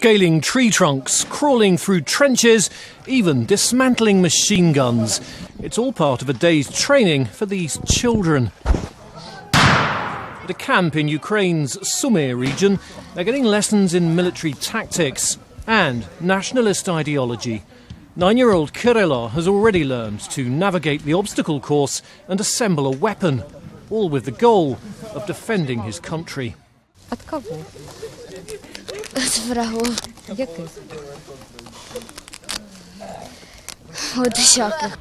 Scaling tree trunks, crawling through trenches, even dismantling machine guns. It's all part of a day's training for these children. At a camp in Ukraine's Sumy region, they're getting lessons in military tactics and nationalist ideology. 9-year-old Kirilo has already learned to navigate the obstacle course and assemble a weapon, all with the goal of defending his country. От кого? От врагов. Яких? От всяких.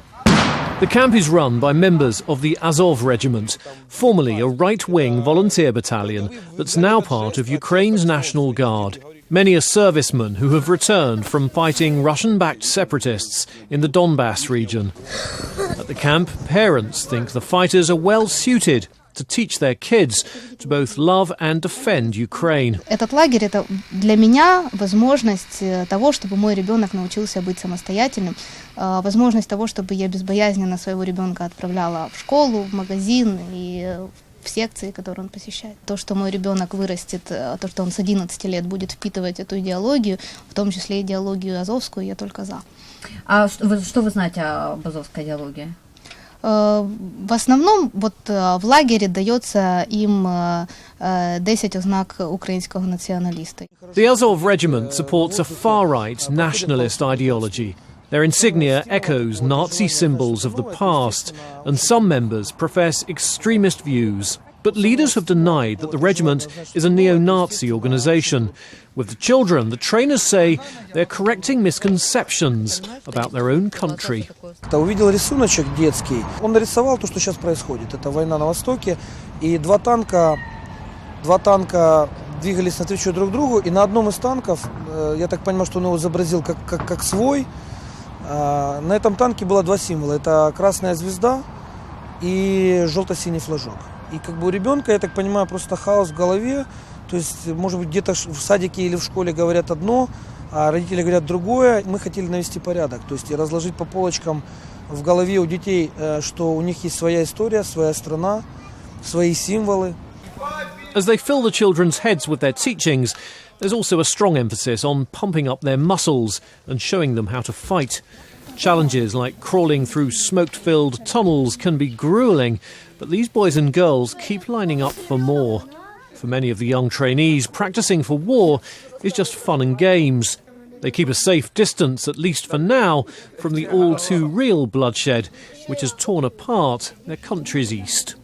The camp is run by members of the Azow regiment, formerly a right-wing volunteer battalion that's now part of Ukraine's National Guard. Many are servicemen who have returned from fighting Russian-backed separatists in the Donbass region. At the camp, parents think the fighters are well suited to teach their kids to both love and defend Ukraine. Этот лагерь – это для меня возможность того, чтобы мой ребенок научился быть самостоятельным, возможность того, чтобы я безбоязненно своего ребенка отправляла в школу, в магазин и в секции, которые он посещает. То, что мой ребенок вырастет, то, что он с 11 лет будет впитывать эту идеологию, в том числе идеологию азовскую, я только за. А что вы знаете об азовской идеологии? В основном вот в лагере дается им 10 ознак українського націоналіста. The Azow regiment supports a far-right nationalist ideology. Their insignia echoes Nazi symbols of the past, and some members profess extremist views. But leaders have denied that the regiment is a neo-Nazi organisation. With the children, the trainers say they're correcting misconceptions about their own country. Я увидел рисуночек детский. Он нарисовал то, что сейчас происходит. Это война на Востоке, и два танка двигались навстречу друг другу, и на одном из танков, я так понимаю, что он его изобразил как свой, на этом танке было два символа. Это красная звезда и желто-синий флажок. И как бы у ребенка, я так понимаю, просто хаос в голове. То есть, может быть, где-то в садике или в школе говорят одно, а родители говорят другое. Мы хотели навести порядок, то есть и разложить по полочкам в голове у детей, что у них есть своя история, своя страна, свои символы. As they fill the children's heads with their teachings, there's also a strong emphasis on pumping up their muscles and showing them how to fight. Challenges like crawling through smoke-filled tunnels can be gruelling, but these boys and girls keep lining up for more. For many of the young trainees, practicing for war is just fun and games. They keep a safe distance, at least for now, from the all-too-real bloodshed, which has torn apart their country's east.